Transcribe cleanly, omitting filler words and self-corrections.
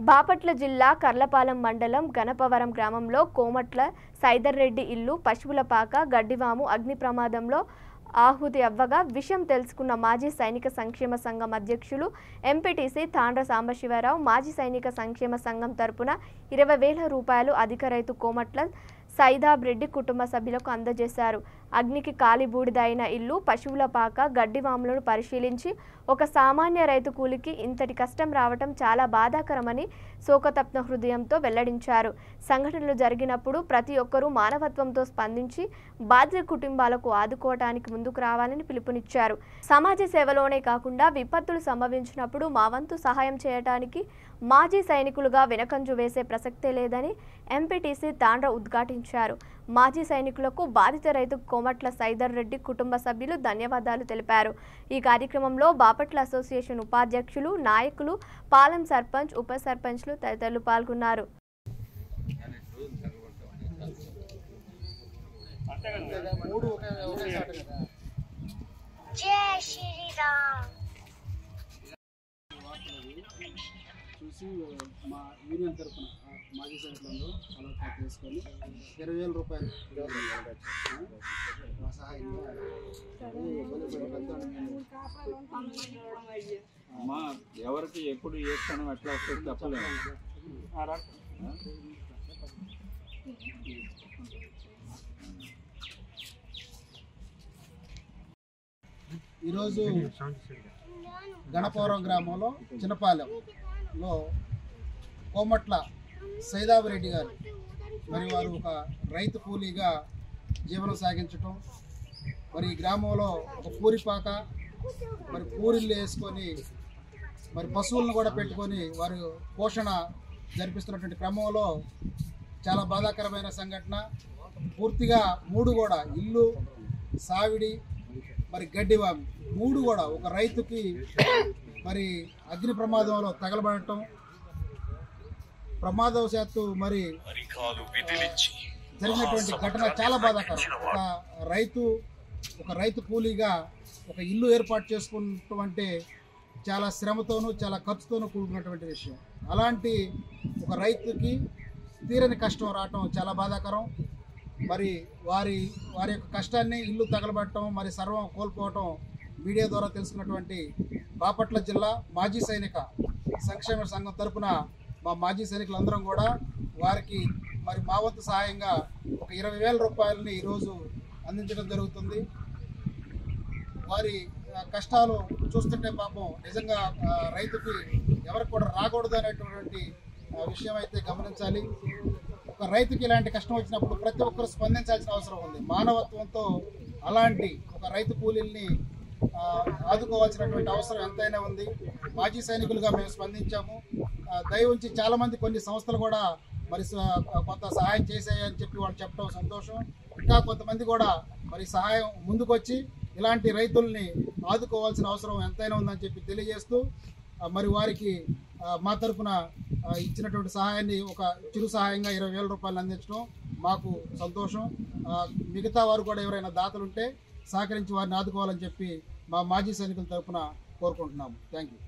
బాపట్ల జిల్లా కర్లపాలెం మండలం గణపవరం గ్రామంలో కోమట్ల సైదర్ రెడ్డి ఇల్లు పశువుల పాక గడ్డివాము అగ్ని ప్రమాదంలో ఆహుతి అవ్వగా విషయం తెలుసుకున్న మాజీ సైనిక సంక్షేమ సంఘం అధ్యక్షులు ఎంపీటీసీ తాండ్ర సాంబశివరావు మాజీ సైనిక సంక్షేమ సంఘం తరపున 20,000 రూపాయలు అధిక రైతు కోమట్ల సైదాబ్ రెడ్డి కుటుంబ సభ్యులకు అందజేశారు. అగ్నికి కాలిబూడిదైన ఇల్లు పశువుల పాక గడ్డివాములను పరిశీలించి ఒక సామాన్య రైతు కూలికి ఇంతటి కష్టం రావటం చాలా బాధాకరమని శోకతప్త హృదయంతో వెల్లడించారు. సంఘటనలు జరిగినప్పుడు ప్రతి ఒక్కరూ మానవత్వంతో స్పందించి బాధిత కుటుంబాలకు ఆదుకోవడానికి ముందుకు రావాలని పిలుపునిచ్చారు. సమాజ సేవలోనే కాకుండా విపత్తులు సంభవించినప్పుడు మా వంతు సహాయం చేయడానికి మాజీ సైనికులుగా వెనకంజు వేసే ప్రసక్తే లేదని ఎంపీటీసీ తాండ్ర ఉద్ఘాటించారు. మాజీ సైనికులకు బాధిత రైతు కోమట్ల సైదర్ రెడ్డి కుటుంబ సభ్యులు ధన్యవాదాలు తెలిపారు. ఈ కార్యక్రమంలో బాపట్ల అసోసియేషన్ ఉపాధ్యక్షులు, నాయకులు, పాలెం సర్పంచ్, ఉప సర్పంచ్లు తదితరులు పాల్గొన్నారు. చూసి మా యూనియన్ తరఫున మాజీ సైనికులందరూ అలా చేసుకొని 20,000 రూపాయలు సహాయంగా అమ్మా ఎవరికి ఎప్పుడు ఏ క్షణం ఎట్లా వస్తుంది చెప్పలేదు. ఈరోజు గణపవరం గ్రామంలో చిన్నపాలెంలో కోమట్ల సైదాబ్ రెడ్డి గారు మరి వారు ఒక రైతు కూలీగా జీవనం సాగించటం, మరి ఈ గ్రామంలో ఒక పూరిపాక మరి పూరిళ్ళు వేసుకొని మరి పశువులను కూడా పెట్టుకొని వారు పోషణ జరిపిస్తున్నటువంటి క్రమంలో చాలా బాధాకరమైన సంఘటన. పూర్తిగా 3 కూడా ఇల్లు, సావిడి, మరి గడ్డివామి 3 కూడా ఒక రైతుకి మరి అగ్ని ప్రమాదంలో తగలబడటం, ప్రమాదవశాత్తు మరి జరిగినటువంటి ఘటన చాలా బాధాకరం. ఒక రైతు కూలీగా ఒక ఇల్లు ఏర్పాటు చేసుకున్నటం అంటే చాలా శ్రమతోనూ చాలా ఖర్చుతోనూ కూడుకున్నటువంటి విషయం. అలాంటి ఒక రైతుకి తీరని కష్టం రావటం చాలా బాధాకరం. మరి వారి యొక్క కష్టాన్ని ఇల్లు తగలబెట్టడం, మరి సర్వం కోల్పోవటం మీడియా ద్వారా తెలుసుకున్నటువంటి బాపట్ల జిల్లా మాజీ సైనిక సంక్షేమ సంఘం తరపున మా మాజీ సైనికులందరం కూడా వారికి మరి మా వంతు సహాయంగా ఒక 20,000 రూపాయలని ఈరోజు అందించడం జరుగుతుంది. వారి కష్టాలు చూస్తుంటే పాపం నిజంగా రైతుకి ఎవరికి కూడా రాకూడదు అనేటువంటి విషయం అయితే గమనించాలి. ఒక రైతుకి ఇలాంటి కష్టం వచ్చినప్పుడు ప్రతి ఒక్కరు స్పందించాల్సిన అవసరం ఉంది. మానవత్వంతో అలాంటి ఒక రైతు కూలీల్ని ఆదుకోవాల్సినటువంటి అవసరం ఎంతైనా ఉంది. మాజీ సైనికులుగా మేము స్పందించాము. దయ ఉంచి చాలామంది కొన్ని సంస్థలు కూడా మరి కొంత సహాయం చేసాయని చెప్పి వాళ్ళు చెప్పడం సంతోషం. ఇంకా కొంతమంది కూడా మరి సహాయం ముందుకొచ్చి ఇలాంటి రైతుల్ని ఆదుకోవాల్సిన అవసరం ఎంతైనా ఉందని చెప్పి తెలియజేస్తూ మరి వారికి మా తరఫున ఇచ్చినటువంటి సహాయాన్ని ఒక చిరు సహాయంగా 20,000 రూపాయలు అందించడం మాకు సంతోషం. మిగతా వారు కూడా ఎవరైనా దాతలుంటే సహకరించి వారిని ఆదుకోవాలని చెప్పి మా మాజీ సైనికుల తరఫున కోరుకుంటున్నాము. Thank you.